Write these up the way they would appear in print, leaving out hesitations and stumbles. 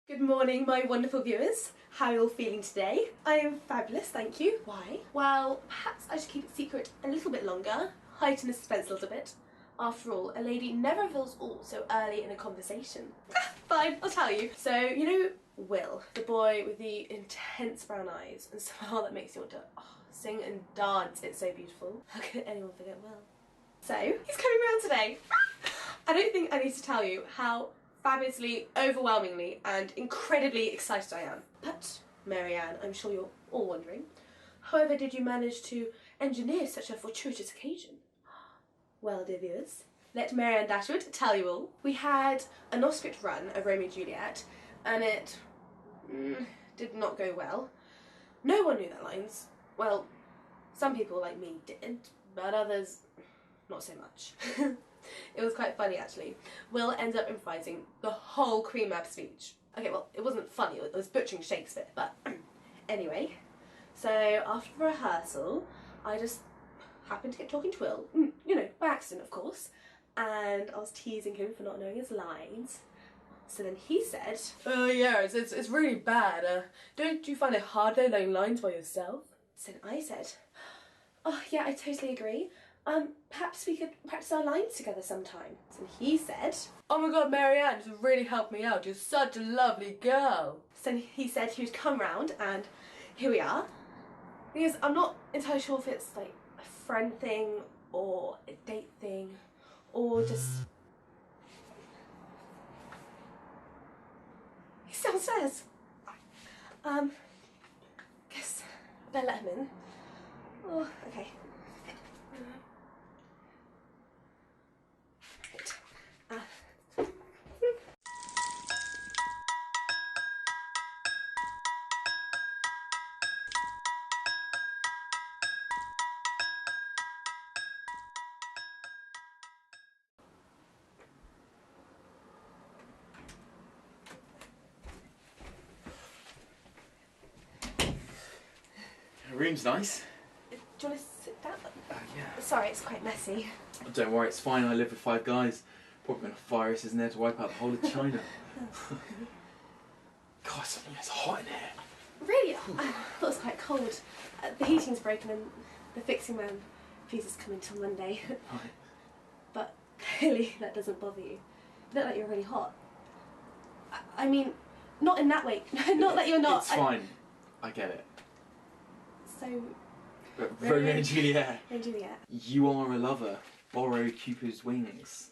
Good morning, my wonderful viewers. How are you all feeling today? I am fabulous, thank you. Why? Well, perhaps I should keep it secret a little bit longer, heighten the suspense a little bit. After all, a lady never reveals all so early in a conversation. Fine, I'll tell you. So, you know Will, the boy with the intense brown eyes and smile that makes you want to sing and dance. It's so beautiful. How could anyone forget Will? So, he's coming round today. I don't think I need to tell you how fabulously, overwhelmingly and incredibly excited I am. But, Marianne, I'm sure you're all wondering, however did you manage to engineer such a fortuitous occasion? Well, dear viewers, let Marianne Dashwood tell you all. We had an off-script run of Romeo and Juliet, and it did not go well. No one knew their lines. Well, some people like me did, but others not so much. It was quite funny actually. Will ended up improvising the whole Queen Mab speech. Okay, well, it wasn't funny, it was butchering Shakespeare, but anyway. So after rehearsal, I just happened to get talking to Will, you know, by accident of course, and I was teasing him for not knowing his lines. So then he said, "Oh yeah, it's really bad. Don't you find it hard though knowing lines by yourself?" So then I said, "Oh yeah, I totally agree. Perhaps we could practice our lines together sometime." So he said, "Oh my god, Marianne, this would really help me out. You're such a lovely girl." So he said he would come round, and here we are. Because I'm not entirely sure if it's like a friend thing or a date thing or just... He's downstairs. Guess I better let him in. Oh, okay. The room's nice. Do you want to sit down? Yeah. Sorry, it's quite messy. Oh, don't worry, it's fine. I live with 5 guys. Probably enough viruses in there to wipe out the whole of China. God, it's hot in here. Really? I thought it was quite cold. The heating's broken and the fixing man refuses to come until Monday. Right. But clearly that doesn't bother you. You look like you're really hot. I mean, not in that way. Not that you're not. It's fine. I get it. So... But Romeo and Juliet. Romeo and Juliet. You are a lover. Borrow Cupid's wings.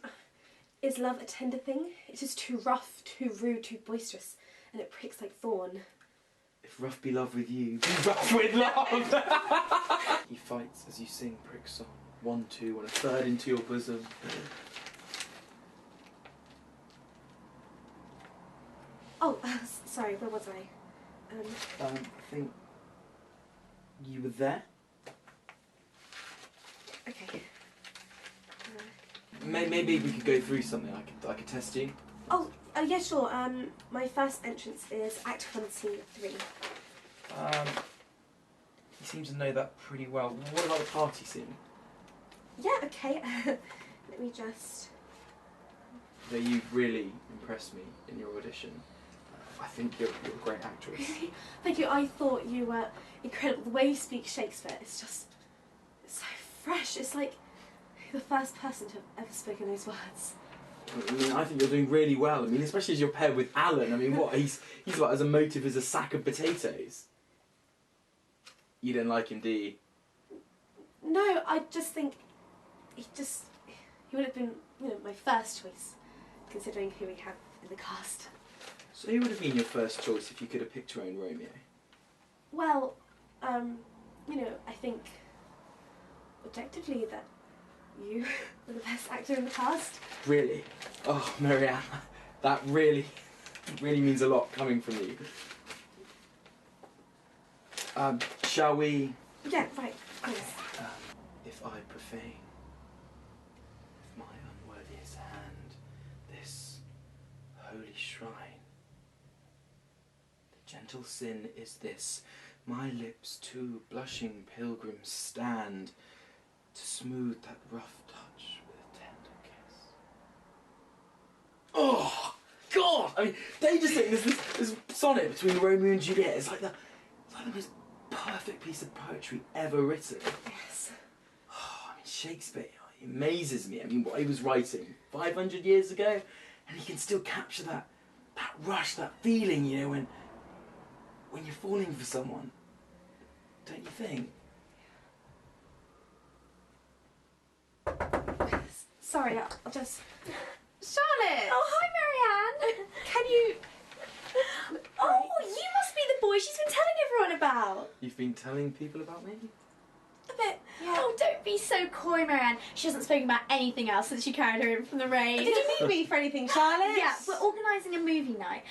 Is love a tender thing? It is too rough, too rude, too boisterous, and it pricks like thorn. If rough be love with you, be rough with love! He fights as you sing prick song. 1, 2, and a third into your bosom. Oh, sorry, where was I? I think you were there? Okay. Maybe we could go through something. I could test you. Oh, yeah, sure. My first entrance is Act 1, Scene 3. You seem to know that pretty well. What about the party scene? Yeah, okay. Let me just... That you really impressed me in your audition. I think you're a great actress. Thank you. I thought you were incredible. The way you speak Shakespeare, it's just... It's so fresh. It's like you're the first person to have ever spoken those words. I mean, I think you're doing really well. I mean, especially as you're paired with Alan. I mean, what? He's like as emotive as a sack of potatoes. You don't like him, do you? No, I just think he would have been, you know, my first choice, considering who we have in the cast. So who would have been your first choice if you could have picked your own Romeo? Well, you know, I think objectively that you were the best actor in the cast. Really? Oh, Marianne, that really means a lot coming from you. Shall we? Yeah, right, of course. If I profane with my unworthiest hand this holy shrine, the gentle sin is this: my lips two blushing pilgrims stand to smooth that rough touch with a tender kiss. Oh, God! God! I mean, they just think this sonnet between Romeo and Juliet is like the most perfect piece of poetry ever written. Yes. Oh, I mean, Shakespeare, he amazes me. I mean, what he was writing 500 years ago, and he can still capture that rush, that feeling, you know, when you're falling for someone. Don't you think? Sorry, I'll just... Charlotte! Oh, hi, Marianne. Can you... Oh, you must be the boy she's been telling everyone about. You've been telling people about me? A bit. Yeah. Oh, don't be so coy, Marianne. She hasn't spoken about anything else since you carried her in from the rain. Did you need me for anything, Charlotte? Yeah, we're organising a movie night.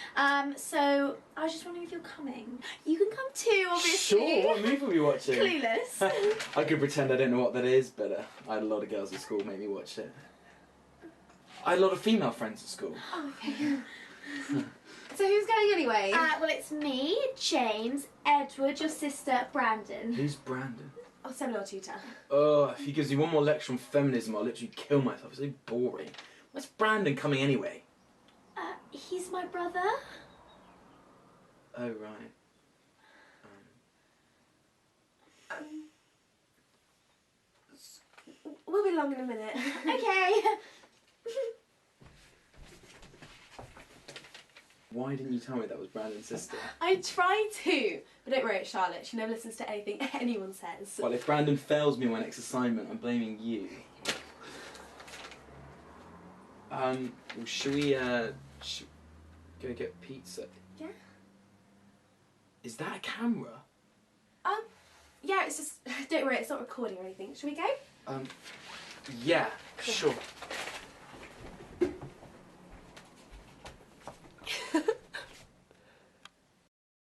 So I was just wondering if you're coming. You can come too, obviously. Sure, what movie are we watching? Clueless. I could pretend I don't know what that is, but I had a lot of girls at school make me watch it. I had a lot of female friends at school. Oh, okay. So who's going anyway? Well, it's me, James, Edward, your sister, Brandon. Who's Brandon? Oh, seminar tutor. Oh, if he gives you one more lecture on feminism, I'll literally kill myself. It's so boring. Where's Brandon coming anyway? He's my brother. Oh, right. We'll be along in a minute. Okay. Why didn't you tell me that was Brandon's sister? I tried to, but don't worry, it's Charlotte. She never listens to anything anyone says. Well, if Brandon fails me on my next assignment, I'm blaming you. Well, should we go get pizza? Yeah. Is that a camera? Yeah, it's just, don't worry, it's not recording or anything. Should we go? Yeah, sure.